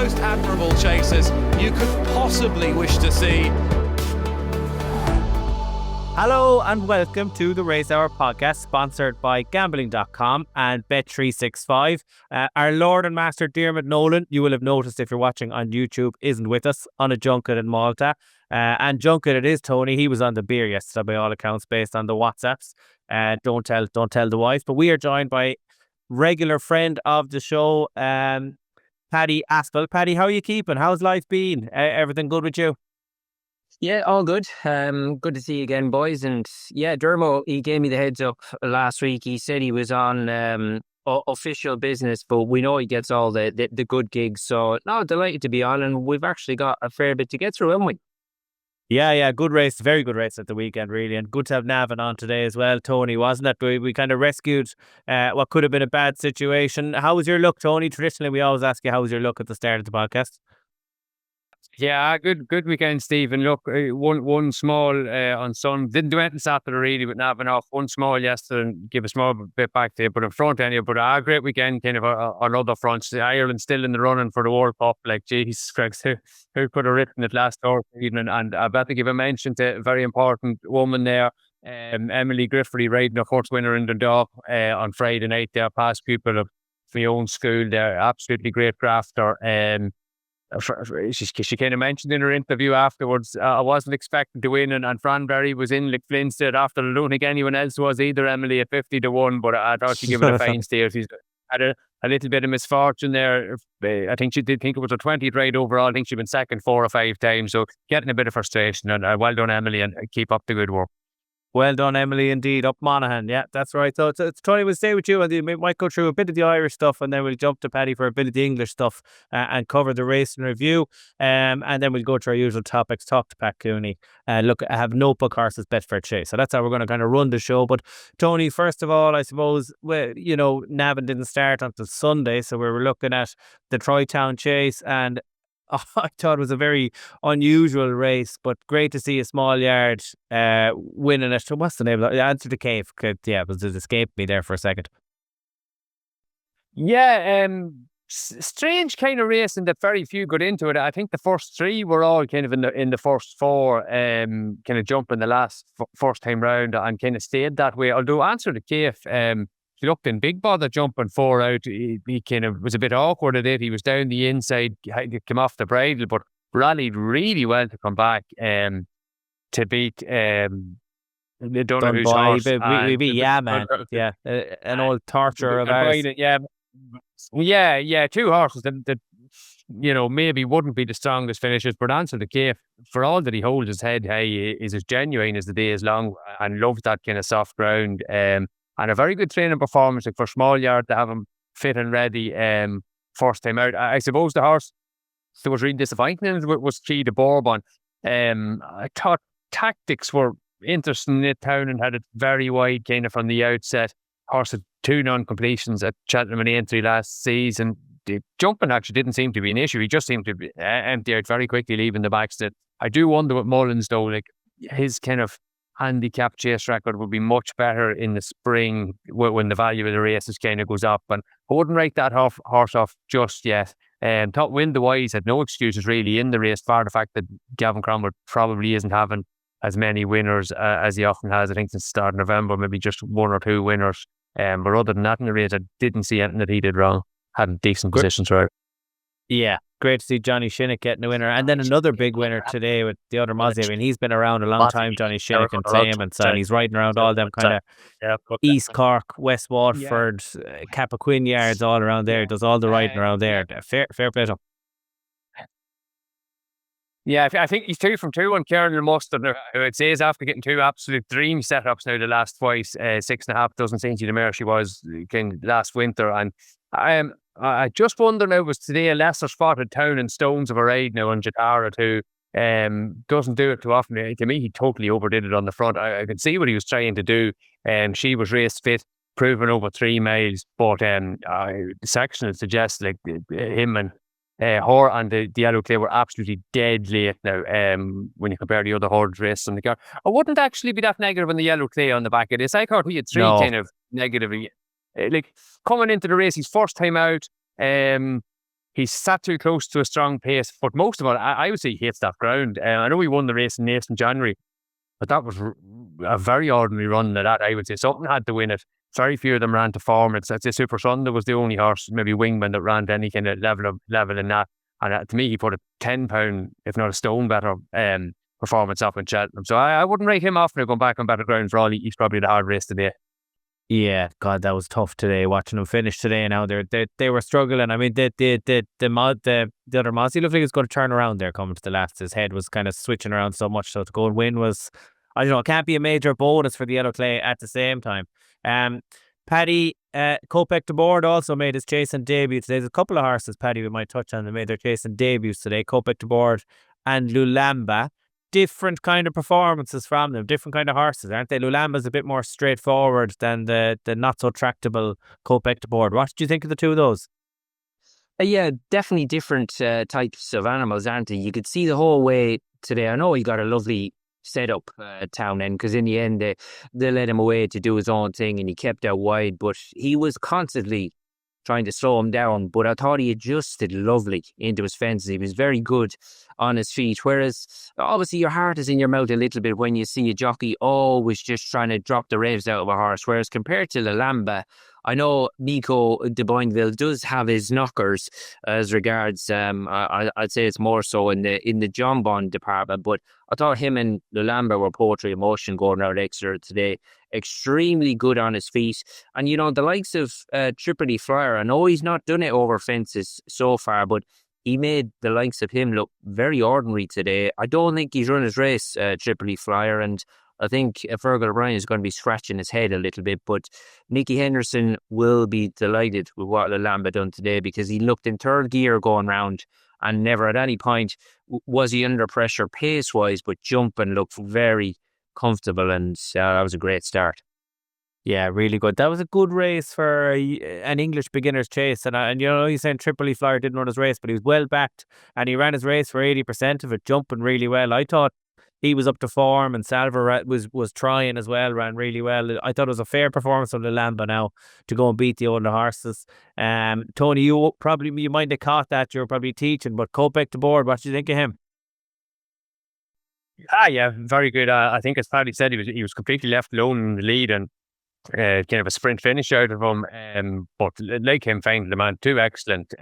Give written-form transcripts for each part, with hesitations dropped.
most admirable chasers you could possibly wish to see. Hello and welcome to the Racehour podcast, sponsored by Gambling.com and Bet365. Our Lord and Master Dermot Nolan, you will have noticed if you're watching on YouTube, isn't with us on a junket in Malta. And junket it is, Tony. He was on the beer yesterday by all accounts based on the WhatsApps. Don't tell the wife. But we are joined by regular friend of the show, Paddy Aspell. Paddy, how are you keeping? How's life been? Everything good with you? Yeah, all good. Good to see you again, boys. And yeah, Dermo, he gave me the heads up last week. He said he was on official business, but we know he gets all the good gigs. So, no, delighted to be on. And we've actually got a fair bit to get through, haven't we? Yeah, good race, very good race at the weekend, really, and good to have Navin on today as well, Tony, wasn't it? We kind of rescued what could have been a bad situation. How was your luck, Tony? Traditionally, we always ask you how was your luck at the start of the podcast. Yeah, good weekend, Stephen. Look, one small on Sun. Didn't do anything Saturday really, but not enough. One small yesterday and give a small bit back to you, but in front anyway. But a great weekend kind of on other fronts. Ireland still in the running for the World Cup. Like, Jesus Christ, who could have written it last evening? And I better give a mention to a very important woman there, Emily Griffey, riding her first winner in the Dundalk on Friday night there, past pupil of my own school there. Absolutely great crafter. She kind of mentioned in her interview afterwards, I wasn't expecting to win, and Fran Berry was in like Flintstead after. I don't think anyone else was either, Emily, at 50-1, but I thought she'd give it a fine steer. She's had a little bit of misfortune there. I think she did think it was her 20th ride overall. I think she'd been second 4 or 5 times, so getting a bit of frustration. And well done, Emily, and keep up the good work. Well done, Emily, indeed. Up Monaghan. Yeah, that's right. So it's Tony, we'll stay with you, and we might go through a bit of the Irish stuff, and then we'll jump to Paddy for a bit of the English stuff and cover the race and review. And then we'll go to our usual topics, talk to Pat Cooney. Look, I have notebook horses bet for chase. So that's how we're going to kind of run the show. But Tony, first of all, I suppose, well, you know, Navan didn't start until Sunday, so we were looking at the Troytown Chase, and I thought it was a very unusual race, but great to see a small yard winning it. What's the name of it? Answer the Cave. Yeah, it escaped me there for a second. Yeah, strange kind of race in that very few got into it. I think the first 3 were all kind of in the first 4, kind of jumping the last first time round and kind of stayed that way. Although Answer the Cave, he looked in big bother jumping 4 out. He kind of was a bit awkward at it. He was down the inside, came off the bridle, but rallied really well to come back to beat don't know who's horse. We beat man. Yeah, an old torture of ours. Yeah, 2 horses that you know maybe wouldn't be the strongest finishers, but Answer the Cave, for all that he holds his head high, is as genuine as the day is long, and loves that kind of soft ground. And a very good training performance, like for small yard to have him fit and ready first time out. I suppose the horse that was really disappointing was Kopek Des Bordes. I thought tactics were interesting in town and had it very wide kind of from the outset. Horse had 2 non-completions at Cheltenham and Ante last season. The jumping actually didn't seem to be an issue. He just seemed to be empty out very quickly, leaving the backstep. I do wonder with Mullins though, like his kind of handicap chase record would be much better in the spring when the value of the races kind of goes up, and I wouldn't write that horse off just yet. Thought Win the Wise had no excuses really in the race, bar the fact that Gavin Cromwell probably isn't having as many winners as he often has. I think since the start of November, maybe just 1 or 2 winners. But other than that in the race, I didn't see anything that he did wrong. Had decent positions throughout. Yeah, great to see Johnny Shinnick getting a winner. And then another big winner today with the other Mozzie. I mean, he's been around a long time, Johnny Shinnick, and Claymont, and he's riding around all them kind of East Cork, West Waterford, Cappoquin yards all around there. Does all the riding around there. Fair play to him. Yeah, I think he's 2 from 2 on Kieran Mustard. It says after getting 2 absolute dream setups now the last twice, 6.5 dozen St. the mare she was last winter. And I just wonder now, was today a lesser spotted Town and Stones of a ride now on Jatara who doesn't do it too often. To me, he totally overdid it on the front. I could see what he was trying to do. She was race fit, proven over 3 miles, but the sectional suggests like him and her and the Yellow Clay were absolutely dead late now when you compare the other hordes races on the car. I wouldn't actually be that negative on the Yellow Clay on the back of this. I thought we had 3 kind of negative. Like coming into the race, his first time out, he's sat too close to a strong pace. But most of all, I would say he hits that ground. I know he won the race in Naas in January, but that was a very ordinary run of that. I would say something had to win it. Very few of them ran to form. I'd say Super Sunday was the only horse, maybe Wingman, that ran to any kind of level in that. And to me, he put a £10, if not a stone better performance up in Cheltenham. So I wouldn't rate him off now going back on better ground for all. He's probably the hard race today. Yeah, God, that was tough today. Watching them finish today, now they were struggling. I mean, the other Moss, he looked like he was going to turn around there coming to the last. His head was kind of switching around so much, so to go and win was, I don't know, it can't be a major bonus for the Yellow Clay at the same time. Paddy, Kopek Des Bordes also made his chasing debut today. There's a couple of horses, Paddy, we might touch on, that made their chasing debuts today. Kopek Des Bordes and Lulamba. Different kind of performances from them, different kind of horses, aren't they? Lulamba's a bit more straightforward than the not so tractable Kopek Des Bordes. What did you think of the two of those? Yeah, definitely different types of animals, aren't they? You could see the whole way today. I know he got a lovely setup town end, because in the end they let him away to do his own thing and he kept out wide, but he was constantly trying to slow him down. But I thought he adjusted lovely into his fences. He was very good on his feet, whereas obviously your heart is in your mouth a little bit when you see a jockey always just trying to drop the revs out of a horse, whereas compared to Lulamba, I know Nico de Boinville does have his knockers as regards. I'd say it's more so in the John Bond department, but I thought him and Lulamba were poetry in motion going out Exeter today. Extremely good on his feet, and you know the likes of Tripoli Flyer. I know he's not done it over fences so far, but he made the likes of him look very ordinary today. I don't think he's run his race, Tripoli Flyer, and I think Fergal O'Brien is going to be scratching his head a little bit, but Nicky Henderson will be delighted with what Lulamba done today, because he looked in third gear going round and never at any point was he under pressure pace-wise, but jumping looked very comfortable, and that was a great start. Yeah, really good. That was a good race for an English beginner's chase. And you know, he's saying Tripoli Flyer didn't run his race, but he was well backed and he ran his race for 80% of it, jumping really well. I thought he was up to form, and Salver was trying as well, ran really well. I thought it was a fair performance of Lulamba now to go and beat the older horses. Tony, you might have caught that. You're probably teaching, but Kopek Des Bordes, what do you think of him? Yeah, very good. I think as Paddy said, he was completely left alone in the lead, and kind of a sprint finish out of him. But like him, finding the man, two excellent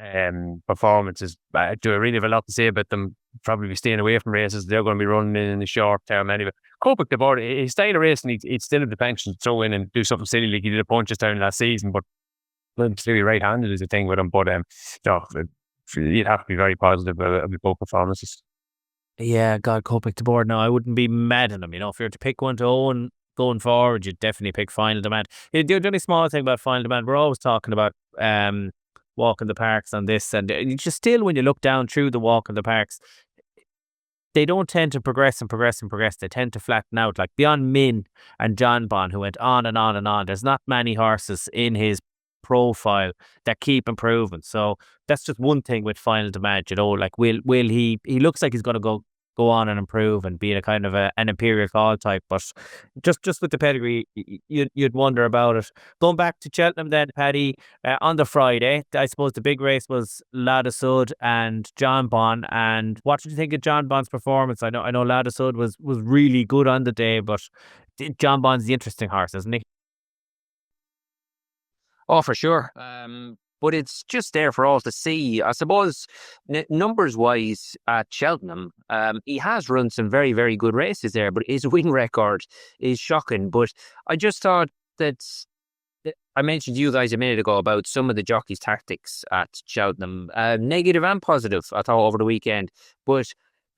performances. Do I really have a lot to say about them? Probably be staying away from races. They're going to be running in the short term anyway. Kopek Des Bordes, he stayed a race and he'd still have the pension to throw in and do something silly like he did a Punches Town last season, but clearly right-handed is a thing with him. But no, you'd have to be very positive about both performances. Yeah, God, Kopek Des Bordes. No, I wouldn't be mad at him. You know, if you were to pick one to own going forward, you'd definitely pick Final Demand. The only small thing about Final Demand, we're always talking about walking the parks on this, and you just still, when you look down through the walk in the parks, they don't tend to progress. They tend to flatten out. Like beyond Min and John Bon, who went on and on and on, there's not many horses in his profile that keep improving. So that's just one thing with Final Demand. You know, like will he looks like he's going to go on and improve and be a kind of an Imperial Call type, but just with the pedigree, you'd wonder about it. Going back to Cheltenham then, Paddy, on the Friday, I suppose the big race was Lada Sud and John Bon. And what did you think of John Bon's performance? I know Lada Sud was really good on the day, but John Bon's the interesting horse, isn't he? Oh, for sure. But it's just there for all to see. I suppose numbers-wise at Cheltenham, he has run some very, very good races there, but his win record is shocking. But I just thought that I mentioned to you guys a minute ago about some of the jockeys' tactics at Cheltenham, negative and positive, I thought, over the weekend. But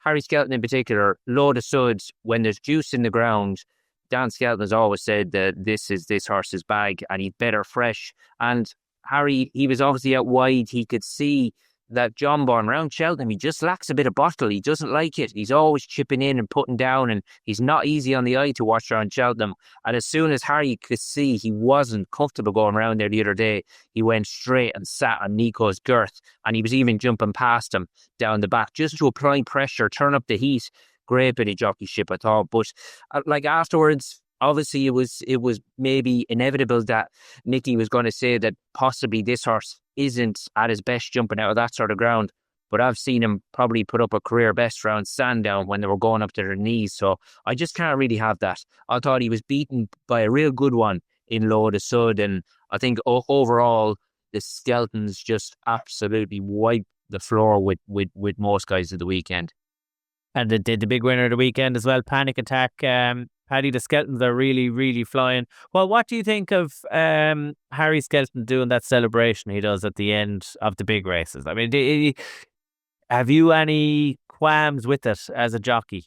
Harry Skelton in particular, Lada Sud, when there's juice in the ground, Dan Skelton has always said that this is this horse's bag and he's better fresh. And Harry, he was obviously out wide. He could see that John Bon around Cheltenham, he just lacks a bit of bottle. He doesn't like it. He's always chipping in and putting down, and he's not easy on the eye to watch around Cheltenham. And as soon as Harry could see he wasn't comfortable going around there the other day, he went straight and sat on Nico's girth, and he was even jumping past him down the back just to apply pressure, turn up the heat. Great bit of jockeyship, I thought. But like afterwards, obviously it was maybe inevitable that Nicky was going to say that possibly this horse isn't at his best jumping out of that sort of ground. But I've seen him probably put up a career best round Sandown when they were going up to their knees. So I just can't really have that. I thought he was beaten by a real good one in Loa de Sud. And I think overall, the Skeltons just absolutely wiped the floor with most guys of the weekend. And the big winner of the weekend as well, Panic Attack. Paddy, the Skeltons are really, really flying. Well, what do you think of Harry Skelton doing that celebration he does at the end of the big races? I mean, have you any qualms with it as a jockey?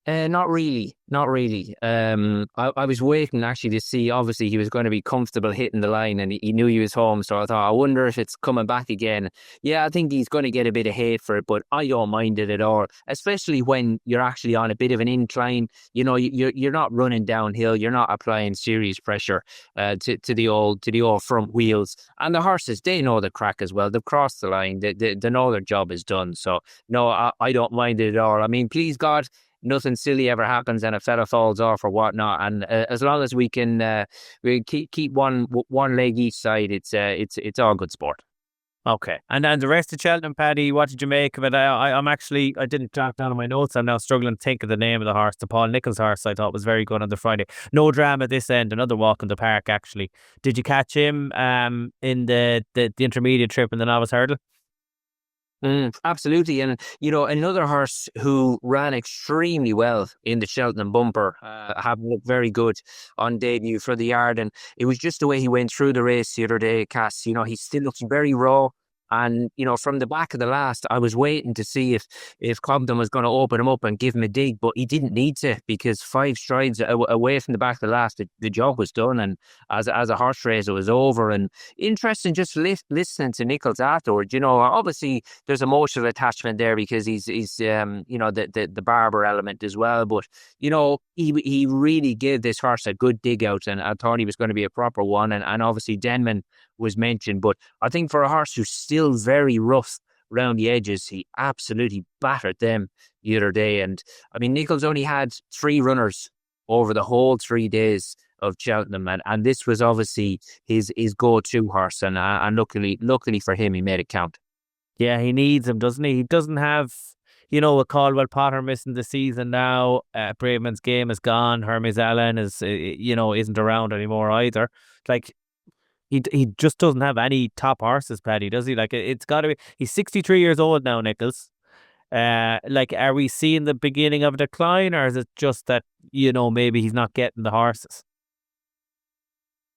Not really. I was waiting actually to see. Obviously, he was going to be comfortable hitting the line, and he knew he was home. So I thought, I wonder if it's coming back again. Yeah, I think he's going to get a bit of hate for it, but I don't mind it at all. Especially when you're actually on a bit of an incline. You know, you're not running downhill. You're not applying serious pressure to the old front wheels. And the horses, they know the crack as well. They've crossed the line. They know their job is done. So no, I don't mind it at all. I mean, please God, nothing silly ever happens and a fella falls off or whatnot. And as long as we can we keep one leg each side, it's all good sport. Okay. And then the rest of Cheltenham, Paddy, what did you make of it? I didn't jot down on my notes. I'm now struggling to think of the name of the horse. The Paul Nicholls horse I thought was very good on the Friday. No drama this end. Another walk in the park, actually. Did you catch him in the intermediate trip in the novice hurdle? Absolutely. And, you know, another horse who ran extremely well in the Cheltenham bumper, having looked very good on debut for the yard. And it was just the way he went through the race the other day, Cass. You know, he still looks very raw. And, you know, from the back of the last, I was waiting to see if Compton was going to open him up and give him a dig, but he didn't need to, because 5 strides away from the back of the last, the job was done. And as a horse race, it was over. And interesting just listening to Nicholls afterwards. You know, obviously there's emotional attachment there because he's you know, the barber element as well. But, you know, he really gave this horse a good dig out, and I thought he was going to be a proper one. And obviously Denman was mentioned, but I think for a horse who's still very rough around the edges, he absolutely battered them the other day. And I mean, Nicholls only had 3 runners over the whole 3 days of Cheltenham, and this was obviously his go-to horse, and luckily for him, he made it count. Yeah, he needs him, doesn't he? He doesn't have, you know, a Caldwell Potter missing the season now. Braveman's game is gone. Hermes Allen isn't around anymore either. Like, he just doesn't have any top horses, Paddy, does he? Like, it's got to be. He's 63 years old now, Nicholls. Like, are we seeing the beginning of a decline, or is it just that, you know, maybe he's not getting the horses?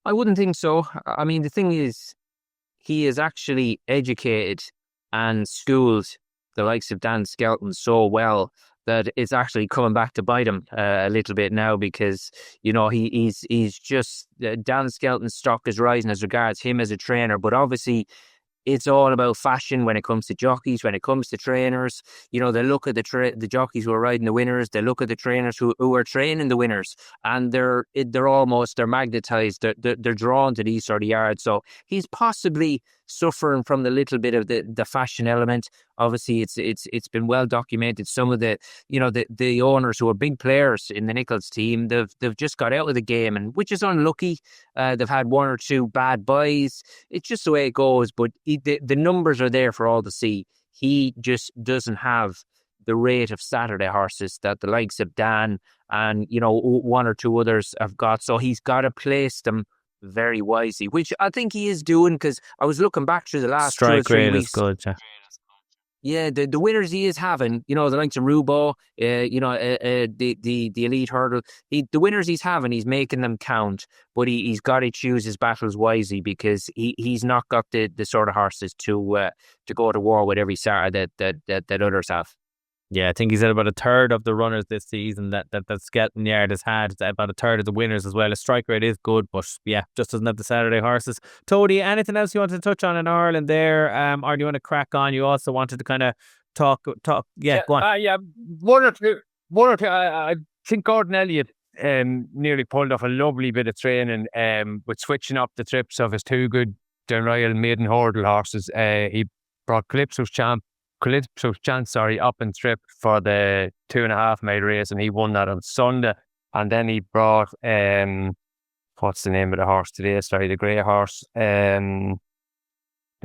I wouldn't think so. I mean, the thing is, he is actually educated and schooled the likes of Dan Skelton so well that it's actually coming back to bite him a little bit now, because, you know, he's just Dan Skelton's stock is rising as regards him as a trainer, but obviously it's all about fashion when it comes to jockeys, when it comes to trainers. You know, they look at the jockeys who are riding the winners, they look at the trainers who are training the winners, and they're magnetized, they're drawn to these sort of yards. So he's possibly suffering from the little bit of the fashion element. Obviously, it's been well documented. Some of the owners who are big players in the Nicholls team, they've just got out of the game, and which is unlucky. They've had 1 or 2 bad buys. It's just the way it goes. But the numbers are there for all to see. He just doesn't have the rate of Saturday horses that the likes of Dan and, you know, 1 or 2 others have got. So he's got to place them very wisely, which I think he is doing, because I was looking back through the last Strike 2 or 3 rate weeks. is good, yeah. Yeah, the winners he is having, you know, the likes of Rubo, the elite hurdle, the winners he's having, he's making them count, but he's got to choose his battles wisely, because he's not got the sort of horses to go to war with every Saturday that others have. Yeah, I think he's at about a third of the runners this season that Skelton Yard has had, about a third of the winners as well. His strike rate is good, but yeah, just doesn't have the Saturday horses. Tony, anything else you wanted to touch on in Ireland there, or do you want to crack on? You also wanted to kind of talk. Yeah, go on. Yeah, one or two. I think Gordon Elliott nearly pulled off a lovely bit of training with switching up the trips of his 2 good Royal maiden hurdle horses. He brought Calypso's Chance up in trip for the 2.5 mile race, and he won that on Sunday. And then he brought, what's the name of the horse today? Sorry, the grey horse.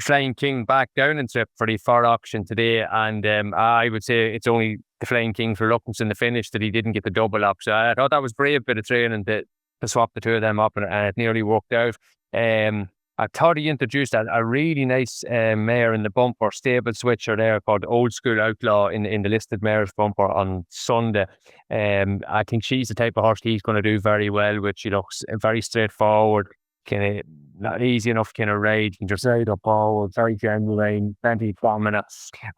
Flying King back down and trip for the for auction today. And I would say it's only the Flying King for reluctance in the finish that he didn't get the double up. So I thought that was brave bit of training to swap the two of them up, and it nearly worked out. I thought he introduced a really nice mare in the bumper, stable switcher there called Old School Outlaw in the listed mares bumper on Sunday. I think she's the type of horse he's going to do very well with. She looks very straightforward, kind of not easy enough kind of ride. You can just ride up forward, very genuine, plenty of stamina.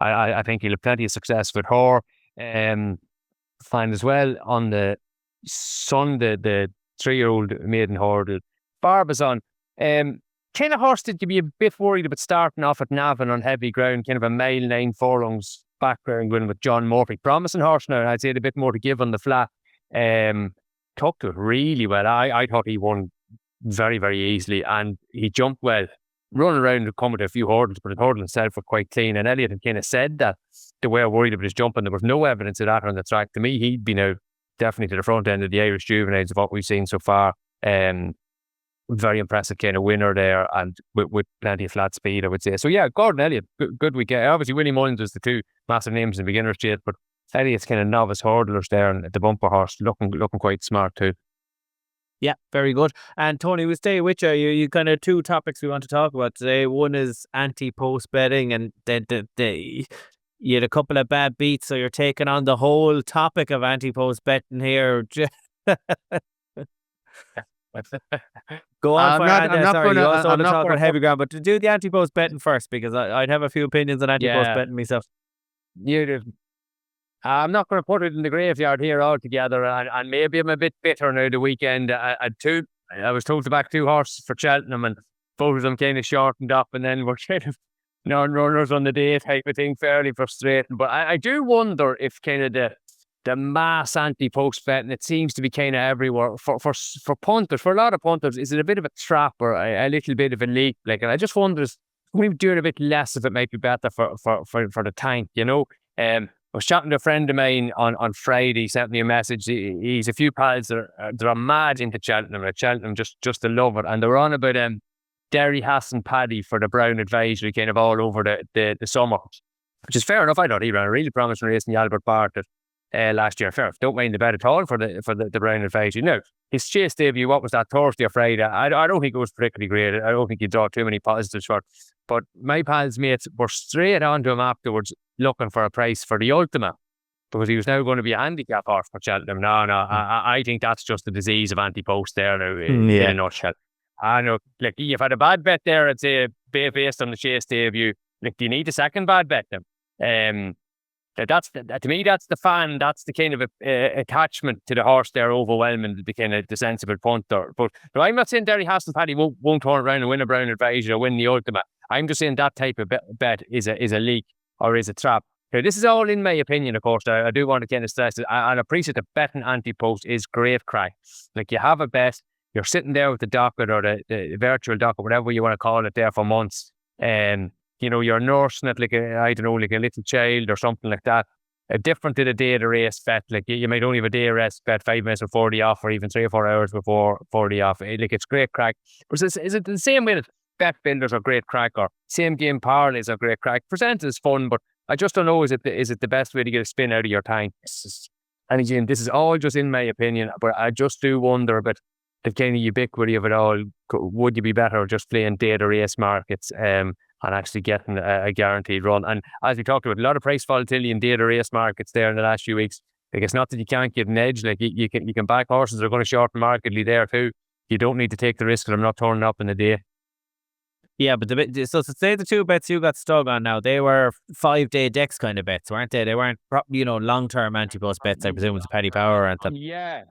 I think he'll have plenty of success with her. Find as well on the Sunday the 3-year-old maiden hurdle, Barbizon. Kind of horse that you'd be a bit worried about starting off at Navan on heavy ground, kind of a mile 9 furlongs background going with John Murphy. Promising horse now, and I'd say a bit more to give on the flat. Took to it really well. I thought he won very, very easily, and he jumped well. Running around and coming to a few hurdles, but the hurdle itself were quite clean. And Elliot had kind of said that they were worried about his jumping. There was no evidence of that on the track. To me, he'd been out definitely to the front end of the Irish juveniles of what we've seen so far. Very impressive kind of winner there, and with plenty of flat speed, I would say. So yeah, Gordon Elliott, good weekend. Obviously, Willie Mullins was the two massive names in the beginner's chase, but Elliott's kind of novice hurdlers there, and the bumper horse looking quite smart too. Yeah, very good. And Tony, we'll stay with you. You kind of two topics we want to talk about today. One is anti-post betting, and then you had a couple of bad beats, so you're taking on the whole topic of anti-post betting here. Go on, you also want to talk about heavy ground, but to do the anti-post betting first, because I'd have a few opinions on anti-post betting myself. I'm not going to put it in the graveyard here altogether, and maybe I'm a bit bitter now the weekend. I was told to back 2 horses for Cheltenham, and both of them kind of shortened up, and then we're kind of non-runners on the day type of thing, fairly frustrating. But I do wonder if kind of the mass anti-post betting, it seems to be kind of everywhere. For punters, for a lot of punters, is it a bit of a trap or a little bit of a leak? Like, and I just wonder, if we doing a bit less of it might be better for the tank, you know? I was chatting to a friend of mine on Friday. He sent me a message. He's a few pals that are mad into Cheltenham. Like Cheltenham, just to love it. And they were on about Derry, Hassan, Paddy for the Brown Advisory kind of all over the summer, which is fair enough. I thought he ran a really promising race in the Albert Park last year. Fair, don't mind the bet at all for the Brown Advisory. No, his chase debut, what was that, Thursday or Friday? I don't think it was particularly great. I don't think he draw too many positives for it. But my pals mates were straight on to him afterwards looking for a price for the Ultima, because he was now going to be a handicap horse for Cheltenham. No, I think that's just the disease of anti-post there now, in a nutshell. I know, like, you've had a bad bet there, I'd say, based on the chase debut. Like, do you need a second bad bet then? To me, that's the fan. That's the kind of attachment to the horse there, overwhelming the kind of the sensible punter. But no, I'm not saying Derry Hassan Paddy won't turn around and win a Brown Advisory or win the Ultima. I'm just saying that type of bet is a leak or is a trap. Now, this is all in my opinion, of course. I do want to kind of stress it. I appreciate that betting anti-post is great crack. Like, you have a bet, you're sitting there with the docket or the virtual docket, whatever you want to call it, there for months. You know, you're nursing it like a little child or something like that. Different to the day of the race bet. Like, you might only have a day of race bet 5 minutes before the off, or even 3 or 4 hours before the off. Like, it's great crack. But is it the same way that bet builders are great crack, or same game parlays are great crack? Presented as fun, but I just don't know, is it the best way to get a spin out of your time? And again, this is all just in my opinion, but I just do wonder about the kind of ubiquity of it all. Would you be better just playing day of the race markets and actually getting a guaranteed run? And as we talked about, a lot of price volatility in day of the race markets there in the last few weeks. Like, it's not that you can't get an edge. Like, you can back horses that are going to shorten markedly there too. You don't need to take the risk that I'm not turning up in the day. Yeah, but so to say the 2 bets you got stuck on now, they were 5-day decks kind of bets, weren't they? They weren't, long-term anti-post bets. I presume it was Paddy Power and Yeah.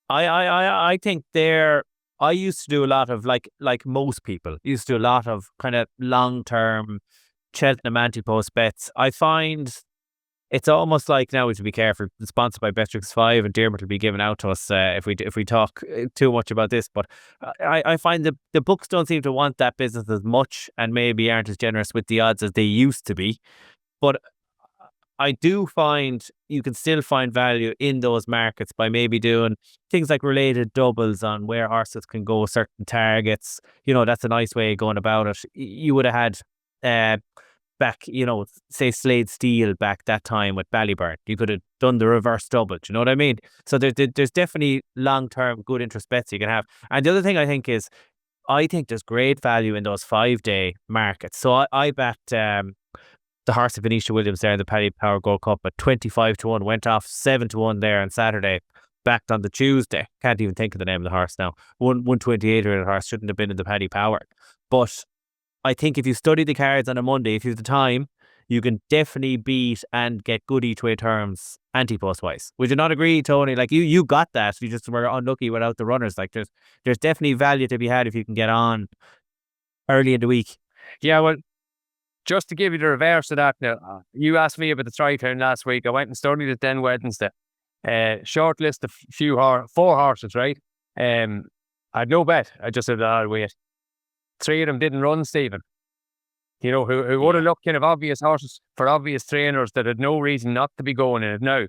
I think I used to do a lot of, like most people, used to do a lot of kind of long-term Cheltenham anti-post bets. I find it's almost like, now we should be careful, it's sponsored by Betrix 5 and Dermot will be given out to us if we talk too much about this, but I find the books don't seem to want that business as much, and maybe aren't as generous with the odds as they used to be. But I do find you can still find value in those markets by maybe doing things like related doubles on where horses can go certain targets. That's a nice way of going about it. You would have had back, say Slade Steel back that time with Ballyburn. You could have done the reverse double. Do you know what I mean? So there's definitely long-term good interest bets you can have. And the other thing I think there's great value in those 5-day markets. So I bet the horse of Venetia Williams there in the Paddy Power Gold Cup at 25-1, went off 7-1 there on Saturday, backed on the Tuesday. Can't even think of the name of the horse now. 128 or the horse shouldn't have been in the Paddy Power. But I think if you study the cards on a Monday, if you have the time, you can definitely beat and get good each way terms anti-post wise. Would you not agree, Tony? Like you got that. You just were unlucky without the runners. Like there's definitely value to be had if you can get on early in the week. Yeah, well, just to give you the reverse of that now, you asked me about the Tri-Town last week. I went and studied it then Wednesday. Short list of 4 horses, right? I had no bet. I just said, wait. 3 of them didn't run, Stephen. Who would have looked kind of obvious horses for obvious trainers that had no reason not to be going in it. Now,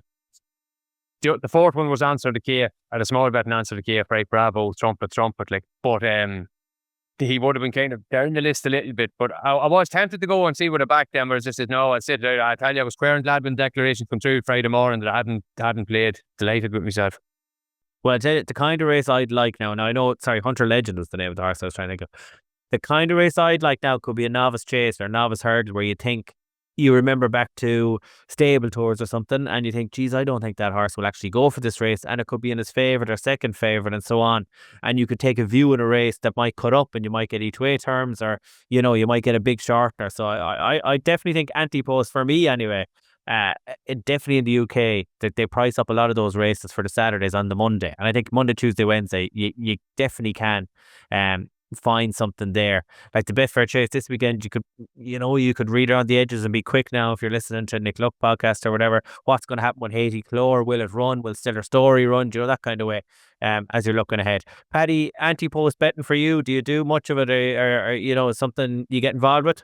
the 4th one was Answer the K. At a small bet and Answer the K, right? Bravo, trumpet. Like, but he would have been kind of down the list a little bit. But I was tempted to go and see what I backed them, or just said no. I said, I tell you, I was square and glad when the declaration come through Friday morning that I hadn't played. Delighted with myself. Well, I tell you, the kind of race I'd like now. Now I know, Hunter Legend was the name of the horse I was trying to think of. The kind of race I'd like now could be a novice chase or a novice hurdle where you think you remember back to stable tours or something and you think, geez, I don't think that horse will actually go for this race, and it could be in his favourite or second favourite and so on. And you could take a view in a race that might cut up and you might get each way terms, or, you might get a big shortener. So I definitely think anti-post, for me anyway, definitely in the UK, that they price up a lot of those races for the Saturdays on the Monday. And I think Monday, Tuesday, Wednesday, you definitely can find something there. Like the Betfair Chase this weekend, you could read around the edges and be quick now if you're listening to Nick Luck podcast or whatever. What's going to happen with Haiti Clore? Will it run? Will Stiller Story run? That kind of way, as you're looking ahead. Paddy, anti-post betting for you, do you do much of it, or something you get involved with?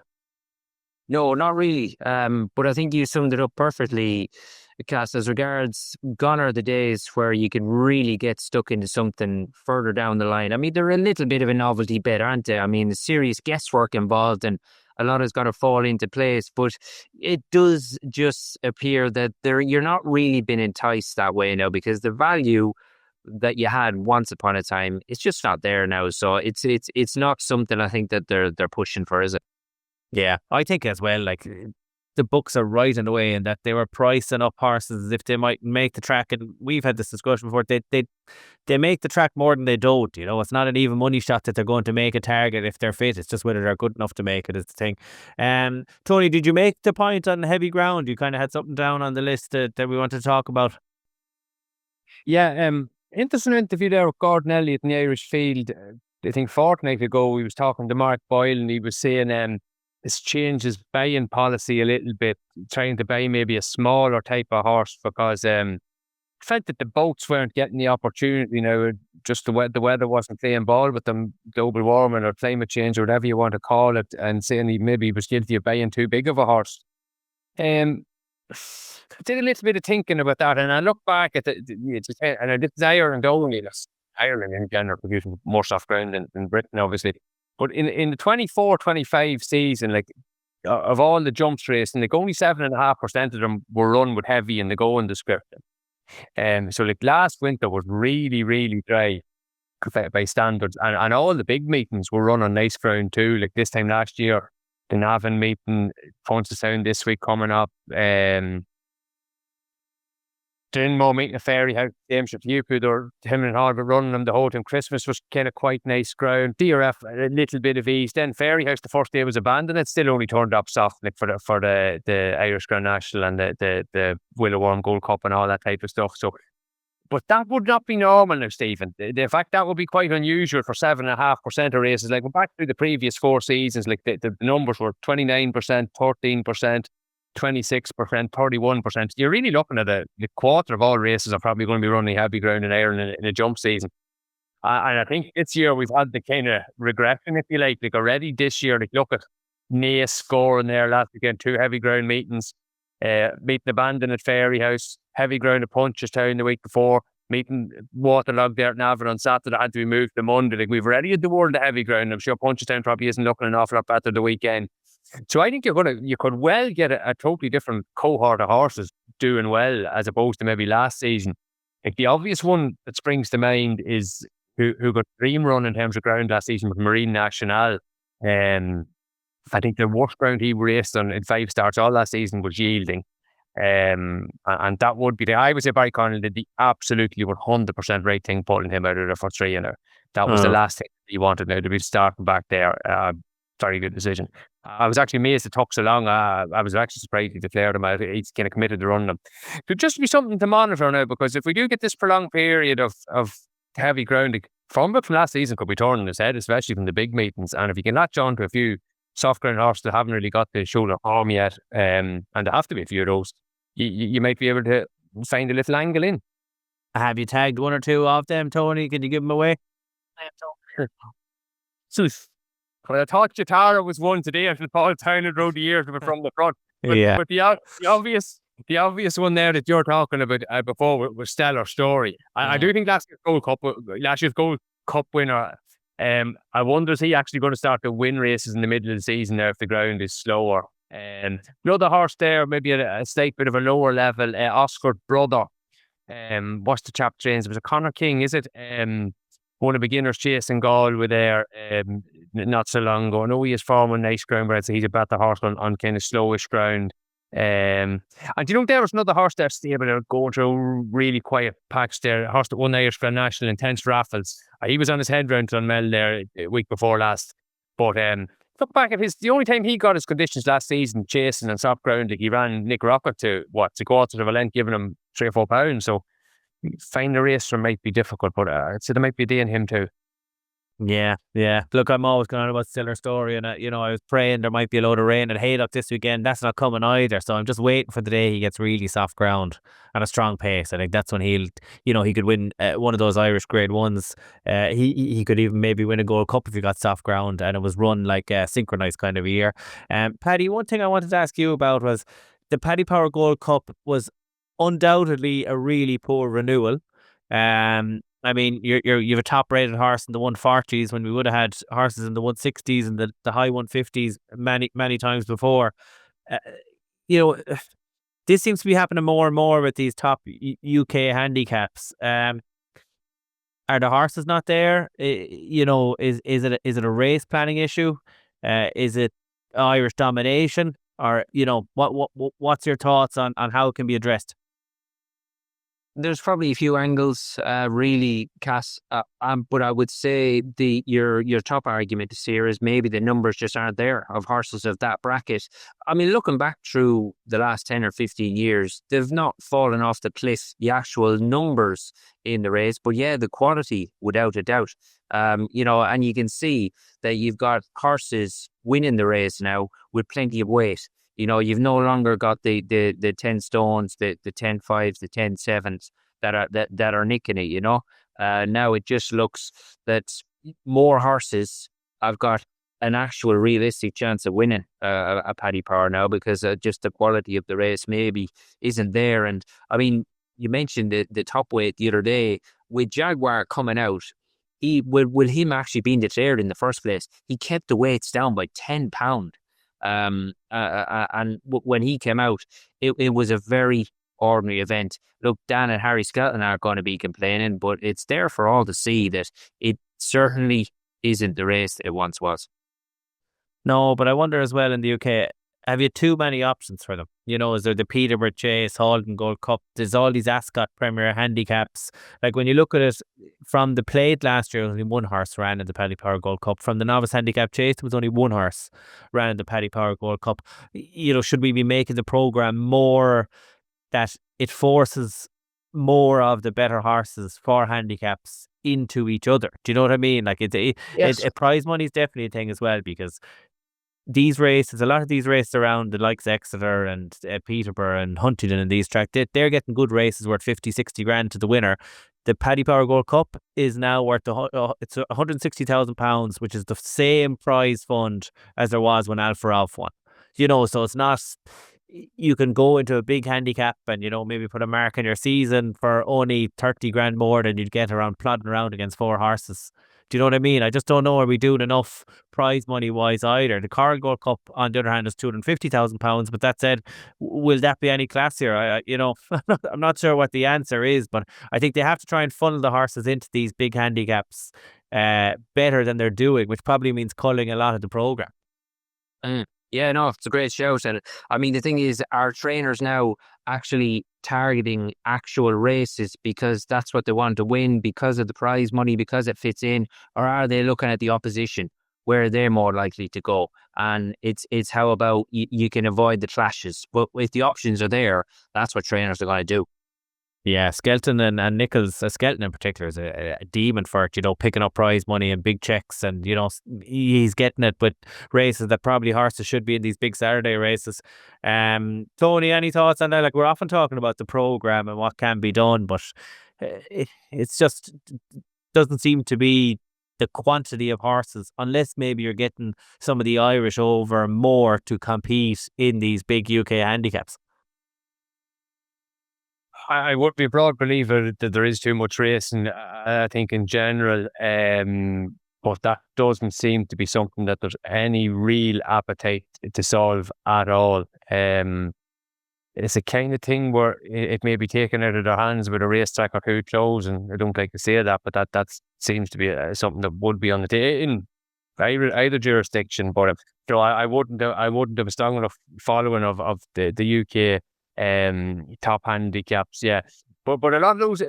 No, not really. But I think you summed it up perfectly, Cass. As regards, gone are the days where you can really get stuck into something further down the line. I mean, they're a little bit of a novelty bet, aren't they? I mean, there's serious guesswork involved and a lot has got to fall into place. But it does just appear that you're not really being enticed that way now, because the value that you had once upon a time, it's just not there now. So it's not something I think that they're pushing for, is it? Yeah, I think as well, like the books are right in the way in that they were pricing up horses as if they might make the track, and we've had this discussion before. They make the track more than they don't. It's not an even money shot that they're going to make a target if they're fit. It's just whether they're good enough to make it is the thing. Tony, did you make the point on heavy ground? You kind of had something down on the list that we want to talk about. Yeah, interesting interview there with Gordon Elliott in the Irish field. I think fortnight ago we was talking to Mark Boyle and he was saying it's changed his buying policy a little bit, trying to buy maybe a smaller type of horse because felt that the boats weren't getting the opportunity now. Just the weather wasn't playing ball with them, global warming or climate change or whatever you want to call it, and saying he maybe was guilty of buying too big of a horse. I did a little bit of thinking about that, and I look back at and this is Ireland only. Ireland in general producing more soft ground than Britain, obviously. But in the 24-25 season, like of all the jumps racing, like only 7.5% of them were run with heavy in the going description. So like last winter was really, really dry by standards, and all the big meetings were run on nice ground too. Like this time last year, the Navan meeting, Punchestown this week coming up. Dinmore meeting a Fairyhouse, James Shafuku, or him and Harvard running them the whole time. Christmas was kind of quite nice ground. DRF a little bit of ease. Then Fairyhouse, the first day was abandoned. It still only turned up soft like for the Irish Grand National and the Willow Worm Gold Cup and all that type of stuff. So, but that would not be normal now, Stephen. The fact that would be quite unusual for 7.5% of races. Like back through the previous 4 seasons, like the numbers were 29%, 13%. 26%, 31%. You're really looking at a quarter of all races are probably going to be running heavy ground in Ireland in a jump season. And I think this year we've had the kind of regression, if you like already this year. Like look at Naas scoring there last weekend, 2 heavy ground meetings. meeting Abandon at Fairyhouse, Heavy Ground at Punchestown the week before, meeting Waterlog there at Navan on Saturday, had to be moved to Monday. Like, we've already had the world of Heavy Ground. I'm sure Punchestown probably isn't looking an awful lot better the weekend. So I think you could well get a totally different cohort of horses doing well as opposed to maybe last season. Like, the obvious one that springs to mind is who got dream run in terms of ground last season with Marine National. I think the worst ground he raced on in 5 starts all last season was Yielding. And that would be I would say Barry Connell did the absolutely 100% right thing pulling him out of there for 3. That was the last thing he wanted now, to be starting back there. Very good decision. I was actually amazed it took so long. I was actually surprised he declared him out. He's kind of committed to running them. It would just be something to monitor now, because if we do get this prolonged period of heavy ground, from last season could be turning his head, especially from the big meetings. And if you can latch on to a few soft ground horses that haven't really got the shoulder arm yet, and there have to be a few of those, you might be able to find a little angle in. Have you tagged 1 or 2 of them, Tony? Can you give them away? Well, I thought Jatara was one today until Paul Townend rode the ears of it from the front. But the obvious one there that you're talking about before was Stellar Story. I do think last year's Gold Cup winner, I wonder, is he actually going to start to win races in the middle of the season now if the ground is slower? Another horse there, maybe a slight bit of a lower level, Oscar Brother. What's the chap trains? Was it Connor King, is it? One of beginners chasing Galway there not so long ago. I know he is form on nice ground, but so he's a better horse on kind of slowish ground. And do you know there was another horse there stable there going through really quiet patch there, a horse that won Irish Grand National, Intense Raffles. He was on his head round to Clonmel there a week before last. But look back at the only time he got his conditions last season chasing on soft ground, like he ran Nick Rocket to 3/4 of a length, giving him 3 or 4 pounds. So find a racer might be difficult, but I'd say there might be a day in him too. Yeah. Look, I'm always going on about Stellar Story, and I was praying there might be a load of rain at Haydock this weekend. That's not coming either, so I'm just waiting for the day he gets really soft ground and a strong pace. I think that's when he could win one of those Irish Grade 1s. He could even maybe win a Gold Cup if he got soft ground and it was run like a synchronised kind of a year. Paddy, one thing I wanted to ask you about was the Paddy Power Gold Cup was undoubtedly a really poor renewal. I mean, you have a top-rated horse in the 140s when we would have had horses in the 160s and the high 150s many times before. This seems to be happening more and more with these top UK handicaps. Are the horses not there? Is it a race planning issue? Is it Irish domination? Or what's your thoughts on how it can be addressed? There's probably a few angles, really, Cass. But I would say your top argument this year is maybe the numbers just aren't there of horses of that bracket. I mean, looking back through the last 10 or 15 years, they've not fallen off the cliff, the actual numbers in the race, but yeah, the quality, without a doubt. And you can see that you've got horses winning the race now with plenty of weight. You've no longer got the 10 stones, the 10 5s, the 10 7s that are nicking it. Now it just looks that more horses have got an actual realistic chance of winning a Paddy Power now, because just the quality of the race maybe isn't there. And I mean, you mentioned the top weight the other day with Jaguar coming out. With him actually being declared in the first place, he kept the weights down by £10. And when he came out, it was a very ordinary event. Look, Dan and Harry Skelton are going to be complaining, but it's there for all to see that it certainly isn't the race that it once was. No, but I wonder as well in the UK, have you too many options for them? Is there the Peterborough Chase, Halton Gold Cup? There's all these Ascot Premier Handicaps. Like when you look at it from the plate last year, only one horse ran in the Paddy Power Gold Cup. From the Novice Handicap Chase, there was only one horse ran in the Paddy Power Gold Cup. Should we be making the programme more that it forces more of the better horses for handicaps into each other? Do you know what I mean? Like Yes. prize money is definitely a thing as well, because these races, a lot of these races around the likes of Exeter and Peterborough and Huntingdon and these tracks, they're getting good races worth 50, 60 grand to the winner. The Paddy Power Gold Cup is now worth it's £160,000, which is the same prize fund as there was when Alpha Ralph won. So it's not. you can go into a big handicap and, maybe put a mark in your season for only 30 grand more than you'd get around plodding around against 4 horses. Do you know what I mean? I just don't know, are we doing enough prize money wise either? The Carl Gold Cup, on the other hand, is £250,000. But that said, will that be any classier? I'm not sure what the answer is, but I think they have to try and funnel the horses into these big handicaps better than they're doing, which probably means culling a lot of the programme. Yeah, no, it's a great shout. And I mean, the thing is, are trainers now actually targeting actual races because that's what they want to win, because of the prize money, because it fits in? Or are they looking at the opposition, where they're more likely to go? And it's how about you can avoid the clashes. But if the options are there, that's what trainers are going to do. Yeah, Skelton and Nichols, Skelton in particular, is a demon for it, picking up prize money and big checks, and, he's getting it with races that probably horses should be in these big Saturday races. Tony, any thoughts on that? Like, we're often talking about the programme and what can be done, but it's just doesn't seem to be the quantity of horses, unless maybe you're getting some of the Irish over more to compete in these big UK handicaps. I would be a broad believer that there is too much racing, I think, in general. But that doesn't seem to be something that there's any real appetite to solve at all. It's a kind of thing where it may be taken out of their hands with a racetrack or two closed, and I don't like to say that, but that seems to be something that would be on the table in either jurisdiction. But I wouldn't have a strong enough following of the UK top handicaps, yeah. But a lot of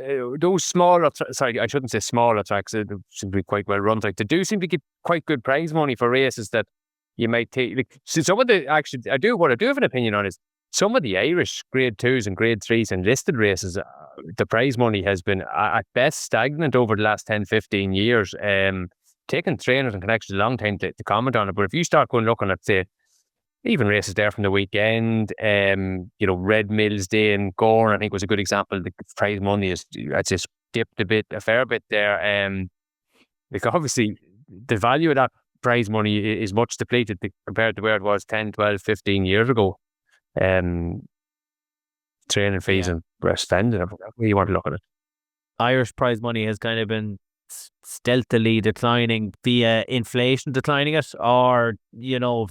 those smaller, sorry, I shouldn't say smaller tracks, they seem to be quite well run. Like, they do seem to get quite good prize money for races that you might take. Like, so some of the, actually, I do have an opinion on is some of the Irish grade 2s and grade 3s and listed races, the prize money has been at best stagnant over the last 10-15 years. Taking trainers and connections a long time to comment on it, but if you start going looking at, say, even races there from the weekend, Red Mills Day and Gore, I think, was a good example. The prize money has, I'd say, dipped a fair bit there. Because obviously the value of that prize money is much depleted compared to where it was 10, 12, 15 years ago. Training fees and spending, where you want to look at it. Irish prize money has kind of been stealthily declining via inflation declining it, or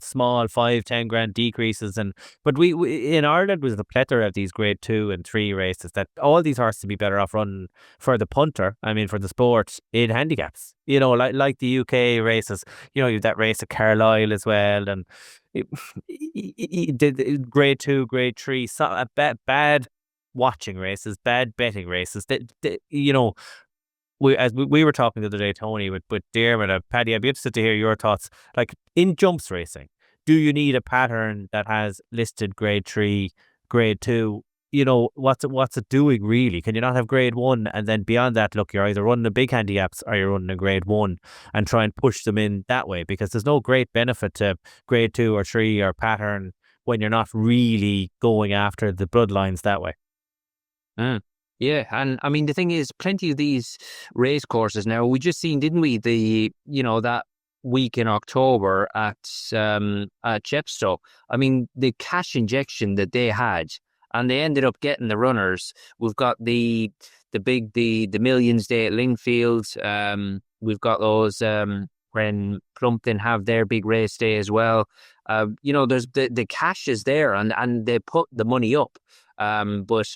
small 5-10 grand decreases. But we in Ireland was the plethora of these grade 2 and 3 races that all these horses would be better off running for the punter, for the sport, in handicaps, like the UK races. You have that race at Carlisle as well, and the grade 2, grade 3, bad watching races, bad betting races that we were talking the other day, Tony, with Dermot, Paddy, I'd be interested to hear your thoughts. Like, in jumps racing, do you need a pattern that has listed grade 3, grade 2? What's it doing really? Can you not have grade 1, and then beyond that, look, you're either running the big handicaps or you're running a grade 1 and try and push them in that way? Because there's no great benefit to grade 2 or 3 or pattern when you're not really going after the bloodlines that way. Yeah, and the thing is, plenty of these race courses now, we just seen, didn't we, that week in October at Chepstow. The cash injection that they had, and they ended up getting the runners. We've got the Millions Day at Lingfield. We've got those when Plumpton have their big race day as well. There's the cash is there, and they put the money up. But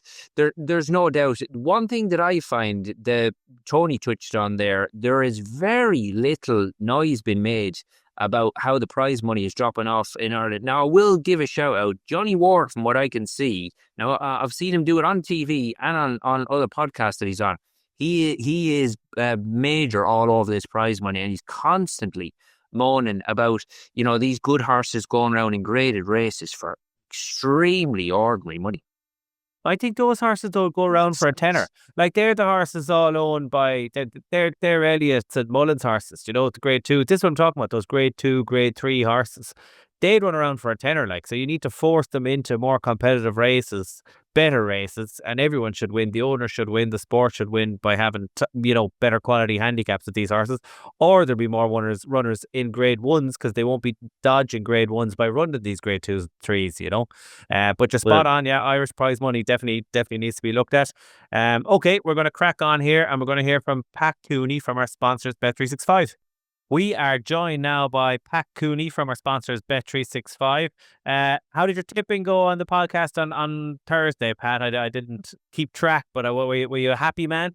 there's no doubt. One thing that I find that Tony touched on there is very little noise being made about how the prize money is dropping off in Ireland. Now, I will give a shout out. Johnny Ward, from what I can see, now I've seen him do it on TV and on other podcasts that he's on. He is major all over this prize money, and he's constantly moaning about, these good horses going around in graded races for extremely ordinary money. I think those horses don't go around for a tenner. Like, they're the horses all owned by, they're Elliott's and Mullins horses, the grade 2. This is what I'm talking about, those grade 2, grade 3 horses. they'd run around for a tenner. Like, so you need to force them into more competitive races, better races, and everyone should win. The owner should win. The sport should win by having better quality handicaps with these horses, or there'll be more runners in grade ones because they won't be dodging grade ones by running these grade twos, threes. But you're spot on. Yeah, Irish prize money definitely needs to be looked at. Okay, we're going to crack on here, and we're going to hear from Pat Cooney from our sponsors Bet365. We are joined now by Pat Cooney from our sponsors Bet365. How did your tipping go on the podcast on Thursday, Pat? I didn't keep track, but were you a happy man?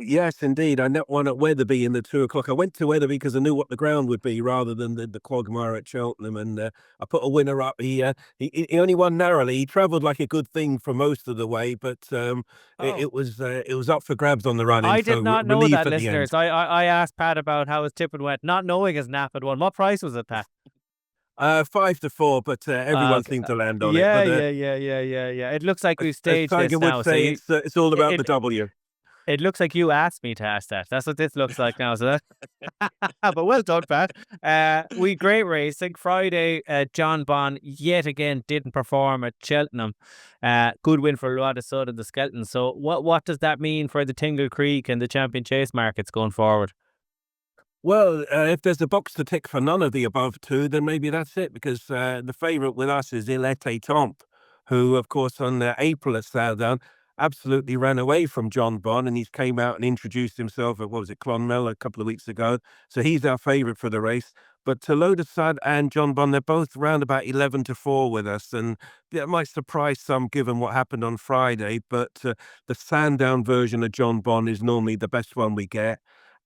Yes, indeed. I net one at Wetherby in the 2 o'clock. I went to Wetherby because I knew what the ground would be rather than the quagmire at Cheltenham, and I put a winner up. He only won narrowly. He travelled like a good thing for most of the way, but it was up for grabs on the run. I did not know that, listeners. I asked Pat about how his tipping went, not knowing his nap had won. What price was it, Pat? 5-4, but everyone seemed to land on it. But, yeah. It looks like we've staged this now. Say, it's all about the W. It looks like you asked me to ask that. That's what this looks like now. So but well done, Pat. We great racing Friday. John Bond yet again didn't perform at Cheltenham. Good win for Luada Sud and the Skeletons. So what does that mean for the Tingle Creek and the Champion Chase markets going forward? Well, if there's a box to tick for none of the above two, then maybe that's it, because the favourite with us is Il Était Temps, who, of course, on April at Southdown, absolutely ran away from John Bond, and he's came out and introduced himself at, Clonmel a couple of weeks ago. So he's our favourite for the race. But Loda Sud and John Bond, they're both round about 11-4 with us, and that might surprise some given what happened on Friday. But the Sandown version of John Bond is normally the best one we get.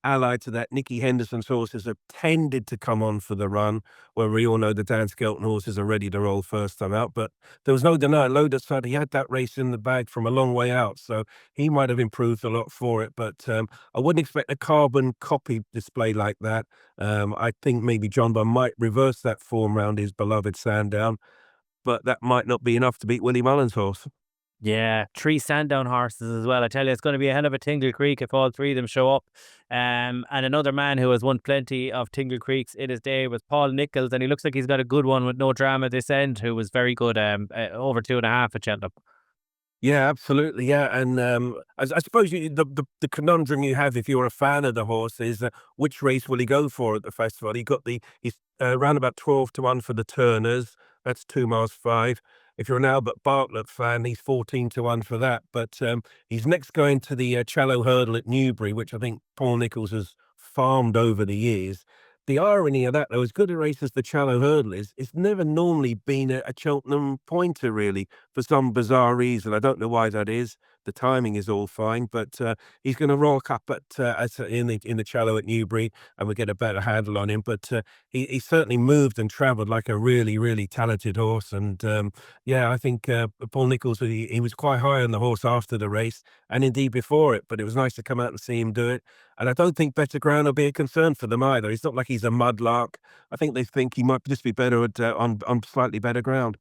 Allied to that, Nicky Henderson's horses have tended to come on for the run, where we all know the Dan Skelton horses are ready to roll first time out. But there was no denying Loda Sud, he had that race in the bag from a long way out, so he might have improved a lot for it. But I wouldn't expect a carbon copy display like that. I think maybe John Bond might reverse that form round his beloved Sandown, but that might not be enough to beat Willie Mullins' horse. Yeah, 3 Sandown horses as well. I tell you, it's going to be a hell of a Tingle Creek if all 3 of them show up. And another man who has won plenty of Tingle Creeks in his day was Paul Nichols, and he looks like he's got a good one with no drama this end, who was very good over 2.5 at Cheltenham. Yeah, absolutely. Yeah, and I suppose the conundrum you have if you're a fan of the horse is which race will he go for at the festival? He's around about 12-1 for the Turners. That's 2 miles 5. If you're an Albert Bartlett fan, he's 14-1 for that. But he's next going to the Challow Hurdle at Newbury, which I think Paul Nichols has farmed over the years. The irony of that, though, as good a race as the Challow Hurdle is, it's never normally been a Cheltenham pointer, really, for some bizarre reason. I don't know why that is. The timing is all fine, but he's going to rock up in the Challow at Newbury, and we'll get a better handle on him. But he certainly moved and travelled like a really, really talented horse. And I think Paul Nichols, he was quite high on the horse after the race, and indeed before it. But it was nice to come out and see him do it. And I don't think better ground will be a concern for them either. It's not like he's a mudlark. I think they think he might just be better at on slightly better ground.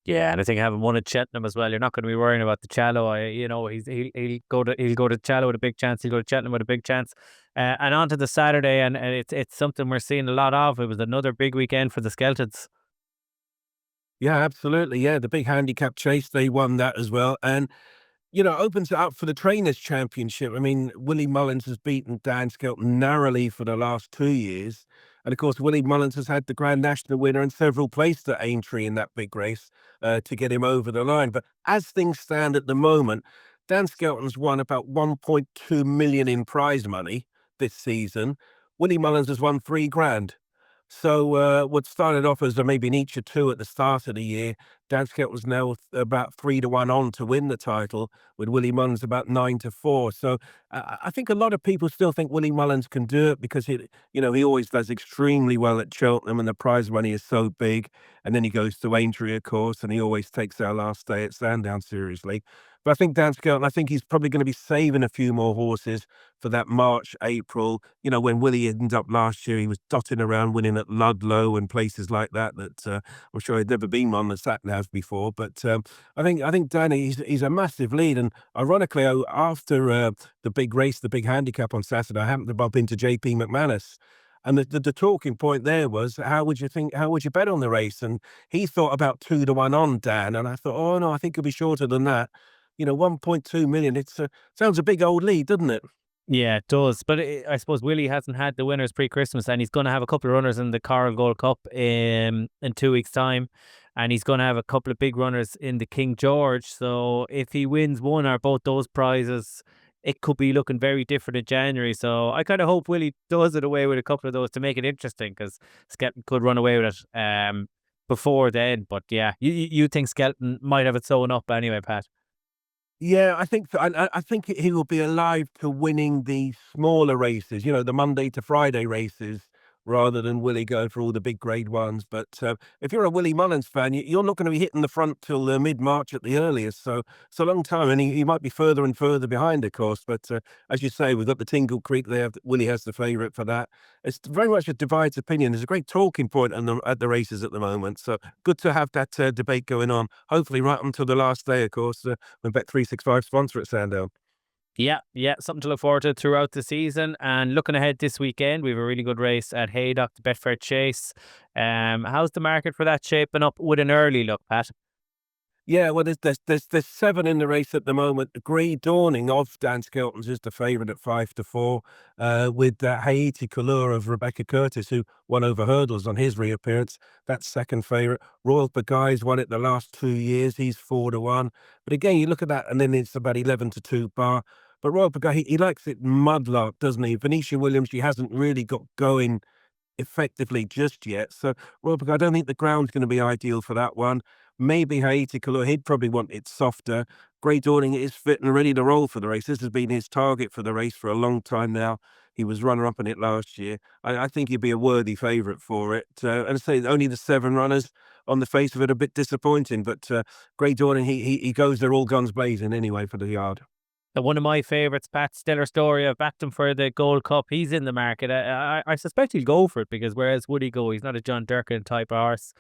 Yeah, and I think having won at Cheltenham as well, you're not going to be worrying about the Challow. He'll go to Challow with a big chance. He'll go to Cheltenham with a big chance. And on to the Saturday, and it's something we're seeing a lot of. It was another big weekend for the Skeletons. Yeah, absolutely. Yeah, the big handicap chase, they won that as well. And opens it up for the Trainers' Championship. I mean, Willie Mullins has beaten Dan Skelton narrowly for the last 2 years. And of course, Willie Mullins has had the Grand National winner and several placed at Aintree in that big race to get him over the line. But as things stand at the moment, Dan Skelton's won about 1.2 million in prize money this season. Willie Mullins has won 3 grand. So what started off as maybe an each or 2 at the start of the year, Dan Skelton was now about 3-1 on to win the title, with Willie Mullins about 9-4. So I think a lot of people still think Willie Mullins can do it because he always does extremely well at Cheltenham, and the prize money is so big. And then he goes to Aintree, of course, and he always takes our last day at Sandown seriously. But I think Dan Skelton, I think he's probably going to be saving a few more horses for that March, April. When Willie ended up last year, he was dotting around winning at Ludlow and places like that I'm sure he'd never been on the sat-nav before. But I think Dan, he's a massive lead. And ironically, after the big race, the big handicap on Saturday, I happened to bump into JP McManus. And the talking point there was, how would you bet on the race? And he thought about 2-1 on, Dan. And I thought, oh no, I think it'll be shorter than that. 1.2 million. Sounds a big old lead, doesn't it? Yeah, it does. But I suppose Willie hasn't had the winners pre-Christmas, and he's going to have a couple of runners in the Coral Gold Cup in 2 weeks' time, and he's going to have a couple of big runners in the King George. So if he wins one or both those prizes, it could be looking very different in January. So I kind of hope Willie does it away with a couple of those to make it interesting, because Skelton could run away with it before then. But yeah, you think Skelton might have it sewn up anyway, Pat? Yeah, I think so. I think he will be alive to winning the smaller races, the Monday to Friday races, rather than Willie going for all the big grade ones. But if you're a Willie Mullins fan, you're not going to be hitting the front till mid-March at the earliest. So it's a long time, and he might be further and further behind, of course. But as you say, we've got the Tingle Creek there. Willie has the favourite for that. It's very much a divides opinion. There's a great talking point at the races at the moment. So good to have that debate going on. Hopefully right until the last day, of course, when Bet365 sponsor at Sandown. Yeah, something to look forward to throughout the season. And looking ahead this weekend, we have a really good race at Haydock, the Betfair Chase. How's the market for that shaping up with an early look, Pat? Yeah, well, there's 7 in the race at the moment. The Grey Dawning of Dan Skelton's is the favourite at 5-4, with Haiti Couleur of Rebecca Curtis, who won over hurdles on his reappearance. That's second favourite. Royal Bagai's won it the last 2 years. He's 4-1. But again, you look at that, and then it's about 11-2 bar. But Royal Bagai, he likes it mudlark, doesn't he? Venetia Williams, she hasn't really got going effectively just yet. So Royal Bagai, I don't think the ground's going to be ideal for that one. Maybe Haiti Couleur, he'd probably want it softer. Grey Dawning is fit and ready to roll for the race. This has been his target for the race for a long time now. He was runner-up in it last year. I think he'd be a worthy favourite for it. And I say only the 7 runners on the face of it, a bit disappointing. But Grey Dawning, he goes there all guns blazing anyway for the yard. One of my favourites, Pat, Stellar Story. I've backed him for the Gold Cup. He's in the market. I suspect he'll go for it, because whereas would he go? He's not a John Durkin type of horse.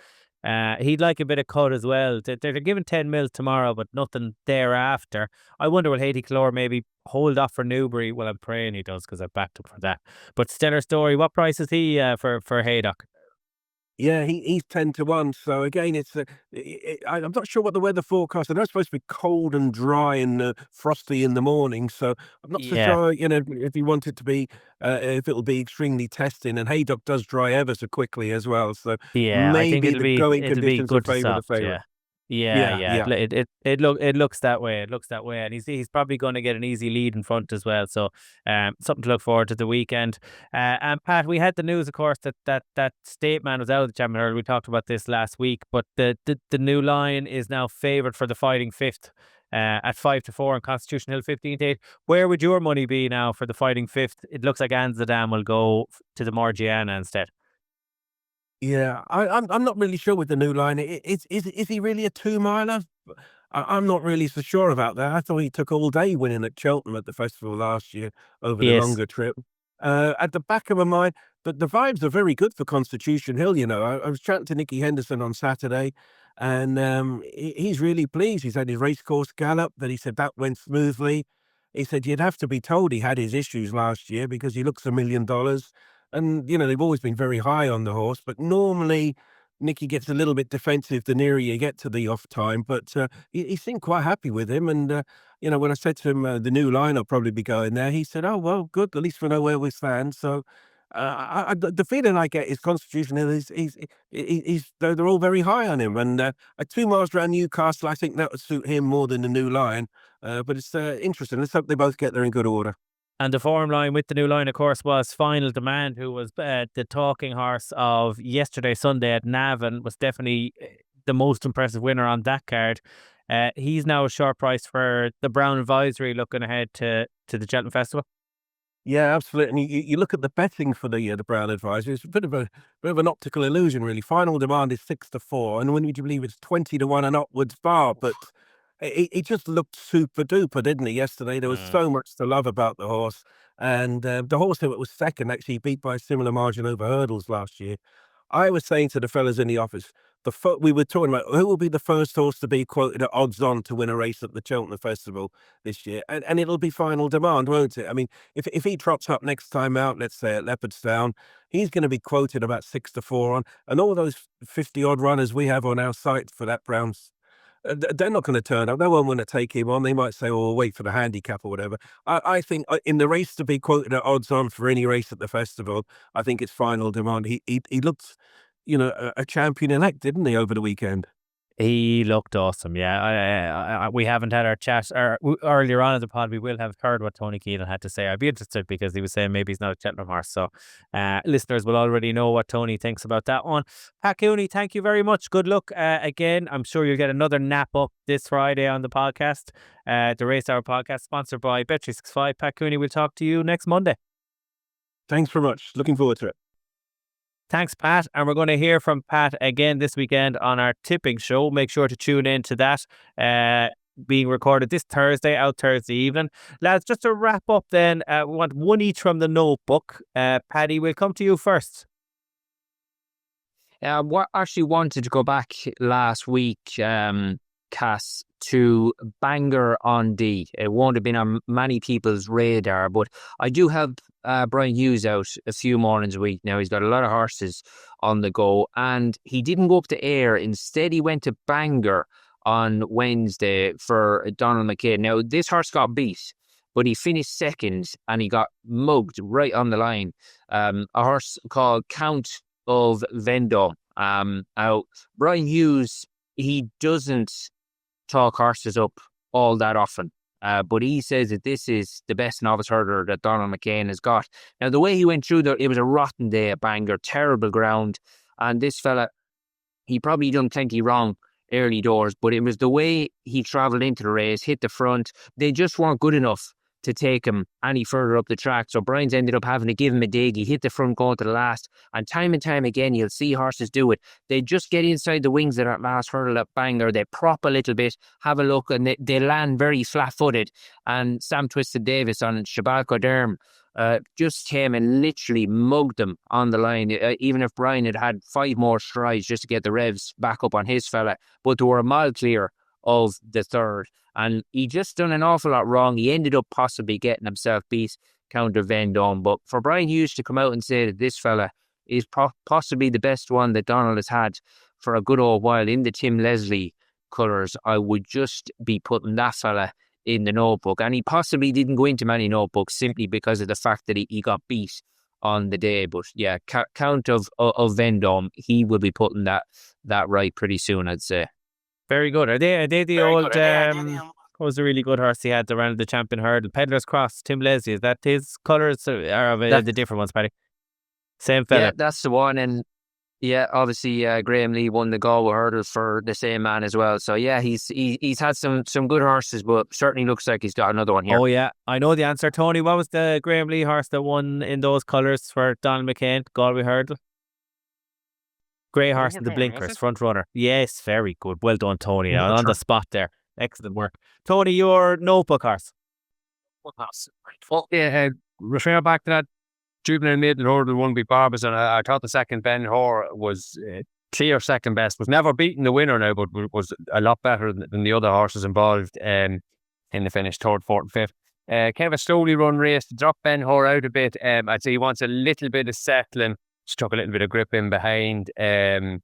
He'd like a bit of cut as well. They're giving 10 mil tomorrow, but nothing thereafter. I wonder, will Haiti Couleur maybe hold off for Newbury? Well, I'm praying he does, because I've backed him for that. But Stellar Story, what price is he for Haydock? Yeah, he's 10-1. So again, I'm not sure what the weather forecast. I know it's supposed to be cold and dry and frosty in the morning. So I'm not so sure, if you want it to be, if it'll be extremely testing. And Haydock does dry ever so quickly as well. So Yeah, I think maybe it'll the be going it'll be conditions will good to favour the soft. favourite. Yeah. Yeah. It looks that way. It looks that way, and he's probably going to get an easy lead in front as well. So, something to look forward to the weekend. And Pat, we had the news, of course, that State Man was out of the Champion Hurdle. We talked about this last week, but the new line is now favoured for the Fighting Fifth. At 5-4 and Constitution Hill 15-8. Where would your money be now for the Fighting Fifth? It looks like Amsterdam will go to the Margiana instead. Yeah, I'm not really sure with the new line. Is he really a 2-miler? I'm not really so sure about that. I thought he took all day winning at Cheltenham at the festival last year over the Yes. longer trip. At the back of my mind, but the vibes are very good for Constitution Hill. I was chatting to Nicky Henderson on Saturday, and he's really pleased. He's had his racecourse gallop, that he said that went smoothly. He said you'd have to be told he had his issues last year, because he looks $1 million. And, they've always been very high on the horse, but normally Nicky gets a little bit defensive the nearer you get to the off time, but he seemed quite happy with him. And, when I said to him, the new line will probably be going there, he said, oh, well, good, at least we know where we stand. So the feeling I get is Constitution Hill, they're all very high on him. And 2 miles around Newcastle, I think that would suit him more than the new line. But it's interesting. Let's hope they both get there in good order. And the form line with the new line, of course, was Final Demand, who was the talking horse of yesterday, Sunday at Navan, was definitely the most impressive winner on that card. He's now a short price for the Brown Advisory, looking ahead to the Cheltenham Festival. Yeah, absolutely. And you look at the betting for the Brown Advisory, it's a bit of an optical illusion, really. Final Demand is 6-4, and when would you believe it's 20-1 and upwards bar? But he just looked super duper, didn't he? Yesterday, there was so much to love about the horse, and the horse that was second actually beat by a similar margin over hurdles last year. I was saying to the fellas in the office, we were talking about who will be the first horse to be quoted at odds on to win a race at the Cheltenham Festival this year, and it'll be Final Demand, won't it? I mean, if he trots up next time out, let's say at Leopardstown, he's going to be quoted about 6-4 on, and all those 50-odd runners we have on our site for that Browns. They're not going to turn up. No one want to take him on. They might say, "Oh, wait for the handicap or whatever." I think in the race to be quoted at odds on for any race at the festival, I think it's Final Demand. He looked, a champion elect, didn't he, over the weekend? He looked awesome, yeah. We haven't had our chat earlier on in the pod. We will have heard what Tony Keenan had to say. I'd be interested because he was saying maybe he's not a Cheltenham horse. So listeners will already know what Tony thinks about that one. Pat Cooney, thank you very much. Good luck again. I'm sure you'll get another nap up this Friday on the podcast, the Racehour podcast, sponsored by Bet365. Pat Cooney, we'll talk to you next Monday. Thanks very much. Looking forward to it. Thanks, Pat. And we're going to hear from Pat again this weekend on our tipping show. Make sure to tune in to that. Being recorded this Thursday, out Thursday evening. Lads, just to wrap up then, we want one each from the notebook. Paddy, we'll come to you first. I actually wanted to go back last week, Cass, to Bangor on D. It won't have been on many people's radar, but I do have Brian Hughes out a few mornings a week now. He's got a lot of horses on the go, and he didn't go up to Ayr. Instead, he went to Bangor on Wednesday for Donald McCain. Now, this horse got beat, but he finished second, and he got mugged right on the line. A horse called Count of Vendôme. Now, Brian Hughes, he doesn't talk horses up all that often. But he says that this is the best novice herder that Donald McCain has got. Now, the way he went through there, it was a rotten day at Bangor, terrible ground. And this fella, he probably done plenty wrong early doors, but it was the way he travelled into the race, hit the front. They just weren't good enough to take him any further up the track. So Brian's ended up having to give him a dig. He hit the front going to the last. And time again, you'll see horses do it. They just get inside the wings of that last hurdle at Bangor. They prop a little bit, have a look, and they land very flat-footed. And Sam Twisted Davis on Shabalco Derm just came and literally mugged them on the line. Even if Brian had 5 more strides just to get the revs back up on his fella. But they were a mile clear of the third. And he just done an awful lot wrong. He ended up possibly getting himself beat, Count of Vendôme. But for Brian Hughes to come out and say that this fella is possibly the best one that Donald has had for a good old while in the Tim Leslie colours, I would just be putting that fella in the notebook. And he possibly didn't go into many notebooks simply because of the fact that he got beat on the day. But yeah, Count of Vendôme, he will be putting that right pretty soon, I'd say. Very good. Are they the very old, what was the really good horse he had around the champion hurdle? Peddler's Cross, Tim Leslie. Is that his colours or are the different ones, Paddy? Same fella. Yeah, that's the one. And yeah, obviously Graham Lee won the Galway hurdle for the same man as well. So yeah, he's had some good horses, but certainly looks like he's got another one here. Oh yeah, I know the answer. Tony, what was the Graham Lee horse that won in those colours for Donald McCain, Galway hurdle? Grey horse in the blinkers, front runner. Yes, very good. Well done, Tony. On the spot there. Excellent work. Tony, your notebook horse. Yeah, refer back to that juvenile maiden hurdle won by Barbers, and I thought the second Ben Hor was clear second best. Was never beaten the winner now, but was a lot better than the other horses involved in the finish, third, fourth, and fifth. Kind of a slowly run race to drop Ben Hor out a bit. I'd say he wants a little bit of settling. Struck a little bit of grip in behind. And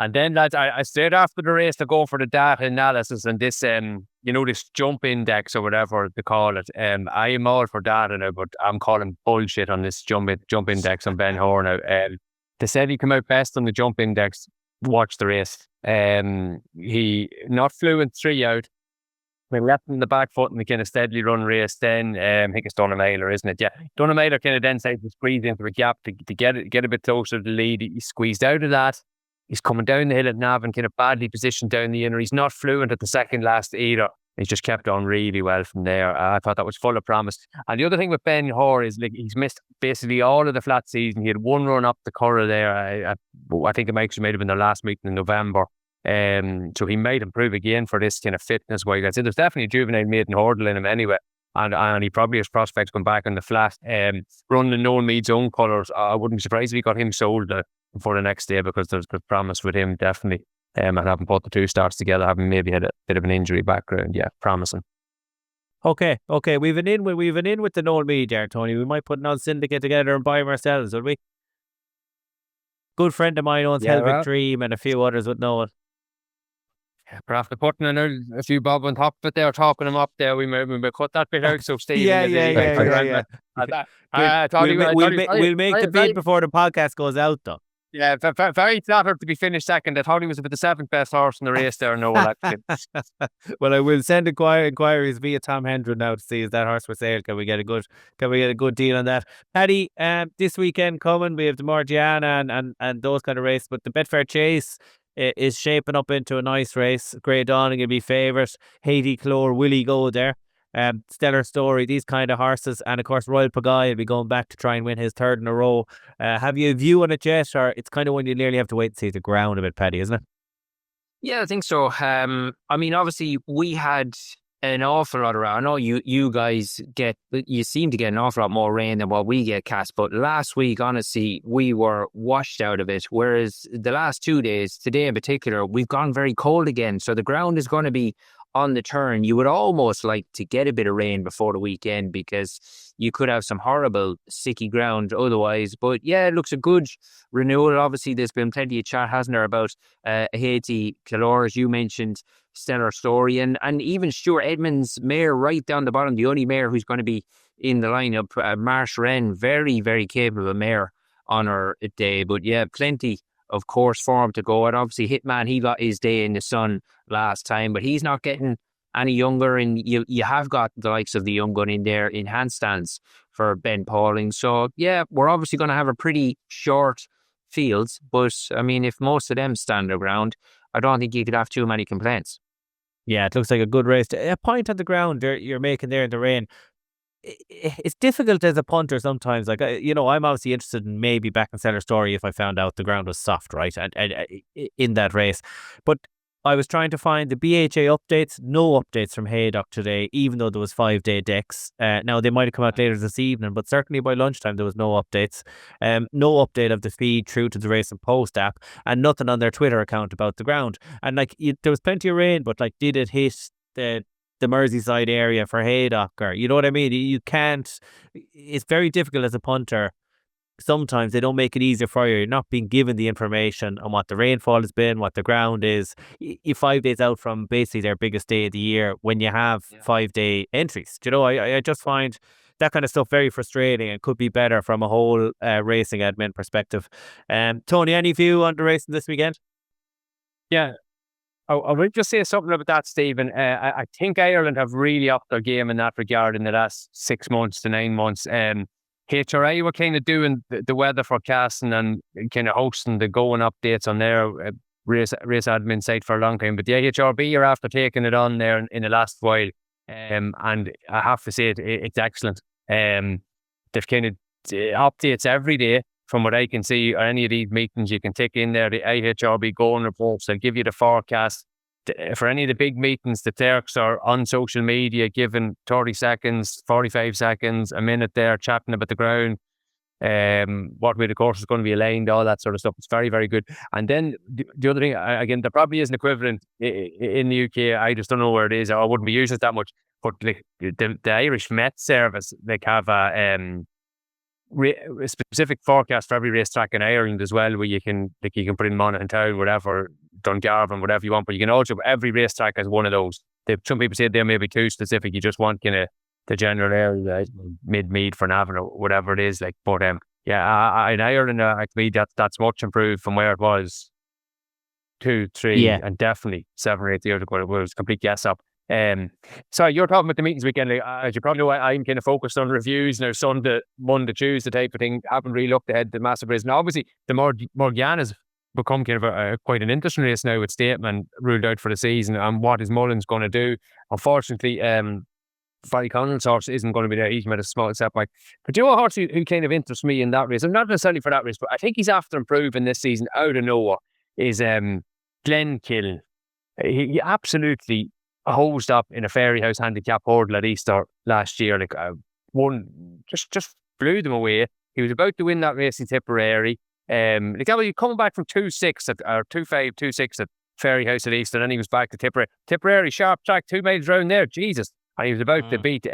then, lads, I stayed after the race to go for the data analysis and this, this jump index or whatever they call it. I am all for data now, but I'm calling bullshit on this jump index on Ben Hor now. They said he came out best on the jump index. Watch the race. He not fluent 3 out. We left him in the back foot in the kind of steadily run race. Then I think it's Dunamailer, isn't it? Yeah, Dunamailer kind of then started to squeeze into a gap to get a bit closer to the lead. He squeezed out of that. He's coming down the hill at Navan, kind of badly positioned down the inner. He's not fluent at the second last either. He's just kept on really well from there. I thought that was full of promise. And the other thing with Ben Hor is he's missed basically all of the flat season. He had 1 run up the Curragh there. I think it might have been the last meeting in November. So he might improve again for this kind of fitness wise. I'd say there's definitely a juvenile maiden hurdle in him anyway. And he probably has prospects going back on the flat. Running the Noel Mead's own colours, I wouldn't be surprised if he got him sold for the next day, because there's good promise with him, definitely. And having put the 2 starts together, having maybe had a bit of an injury background, yeah, promising. Okay. We've an in with the Noel Mead there, Tony. We might put an old syndicate together and buy him ourselves, would we? Good friend of mine owns Helvic Dream and a few others with Noel. But after putting a few bob on top of it there, talking him up there, we may cut that bit out. So Steve, Yeah. We'll make the bid before the podcast goes out, though. Yeah, very flattered to be finished second. I thought he was about the 7th best horse in the race there. No, well, I will send inquiries via Tom Hendren now to see is that horse for sale. Can we get a good deal on that? Paddy, this weekend coming, we have the Margiana and those kind of races, but the Betfair Chase is shaping up into a nice race. Grey Dawning will be favourite. Haiti Clore, will he go there? Stellar Story, these kind of horses, and of course Royal Pagaille will be going back to try and win his 3rd in a row. Have you a view on it yet, or it's kind of when you nearly have to wait and see the ground a bit, Paddy, isn't it? Yeah, I think so. I mean, obviously we had an awful lot around. I know you guys you seem to get an awful lot more rain than what we get, Cass, but last week, honestly, we were washed out of it, whereas the last 2 days, today in particular, we've gone very cold again, so the ground is going to be on the turn. You would almost like to get a bit of rain before the weekend, because you could have some horrible sticky ground otherwise. But yeah, it looks a good renewal. Obviously, there's been plenty of chat, hasn't there, about Haiti Clore, as you mentioned, Stellar Story, and even Stuart Edmonds' mare right down the bottom, the only mare who's going to be in the lineup, Marsh Wren, very, very capable mare on her day. But yeah, plenty of course form to go. And obviously Hitman, he got his day in the sun last time, but he's not getting any younger, and you have got the likes of the young gun in there in handstands for Ben Pauling. So yeah, we're obviously going to have a pretty short fields, but I mean, if most of them stand their ground, I don't think you could have too many complaints. Yeah, it looks like a good race. A point on the ground you're making there in the rain. It's difficult as a punter sometimes. Like, I'm obviously interested in maybe backing Stellar Story if I found out the ground was soft, right? And in that race. But I was trying to find the BHA updates. No updates from Haydock today, even though there was 5-day decks. Now, they might have come out later this evening, but certainly by lunchtime there was no updates. No update of the feed through to the Race and Post app, and nothing on their Twitter account about the ground. And there was plenty of rain, but did it hit the Merseyside area for Haydock, or you know what I mean? You can't. It's very difficult as a punter. Sometimes they don't make it easier for you. You're not being given the information on what the rainfall has been, what the ground is. You're 5 days out from basically their biggest day of the year when you have 5-day entries. I just find that kind of stuff very frustrating and could be better from a whole racing admin perspective. Tony, any view on the racing this weekend? Yeah. I will just say something about that, Stephen. I think Ireland have really upped their game in that regard in the last 6 months to 9 months. HRA were kind of doing the weather forecasting and kind of hosting the going updates on their race admin site for a long time. But the HRB are after taking it on there in the last while. And I have to say it's excellent. They've kind of updates every day. From what I can see, or any of these meetings, you can tick in there the IHRB going reports. They'll give you the forecast. For any of the big meetings, the Turks are on social media giving 30 seconds, 45 seconds, a minute there, chatting about the ground, what way the course is going to be aligned, all that sort of stuff. It's very, very good. And then the other thing, again, there probably is an equivalent in the UK. I just don't know where it is. I wouldn't be using it that much. But the Irish Met Service, they have a specific forecast for every racetrack in Ireland as well, where you can put in Monaghan Town, whatever, Dungarvan, whatever you want, but you can also, every racetrack has one of those. Some people say they may be too specific, you just want kind of the general area, mid-mead for Navan or whatever it is. But in Ireland, to me, that's much improved from where it was 2, 3, and definitely 7 or 8 years ago. It was a complete guess up. So you're talking about the meetings weekend. As you probably know, I'm kind of focused on reviews now, Sunday, Monday, Tuesday type of thing. Haven't really looked ahead to the massive race. Now, obviously, the Morgiana's become kind of quite an interesting race now with Statement ruled out for the season, and what is Mullins going to do? Unfortunately, Barry Connell's horse isn't going to be there. He's made a small setback. But you know a horse who kind of interests me in that race, and not necessarily for that race, but I think he's after improving this season out of nowhere, is Glen Kiln. He absolutely hosed up in a Fairy House handicap hurdle at Easter last year. Just blew them away. He was about to win that race in Tipperary. Like, coming back from 2-6 or 2-5, 2-6 at Fairyhouse at East, and then he was back to Tipperary, sharp track, 2 miles round there, Jesus. And he was about to beat,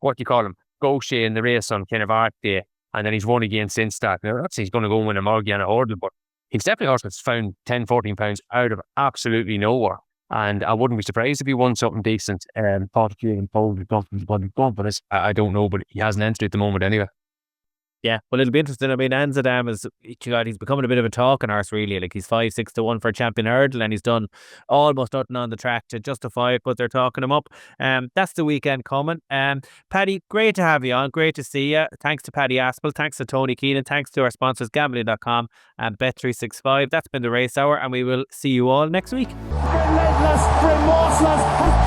what do you call him, Gaucher in the race on kind of Arc Day, and then he's won again since that. Now, obviously he's going to go and win a Morgie and a Hurdle, but he's definitely a horse that's found 10, 14 pounds out of absolutely nowhere. And I wouldn't be surprised if he won something decent. But I don't know, but he hasn't entered at the moment anyway. Yeah, well, it'll be interesting. I mean, Anzadam he's becoming a bit of a talking horse, really. Like, he's 5-6 to 1 for a champion hurdle, and he's done almost nothing on the track to justify it, but they're talking him up. That's the weekend coming. Paddy, great to have you on. Great to see you. Thanks to Paddy Aspell. Thanks to Tony Keenan. Thanks to our sponsors, Gambling.com and Bet365. That's been the Racehour, and we will see you all next week. Relentless, remorseless.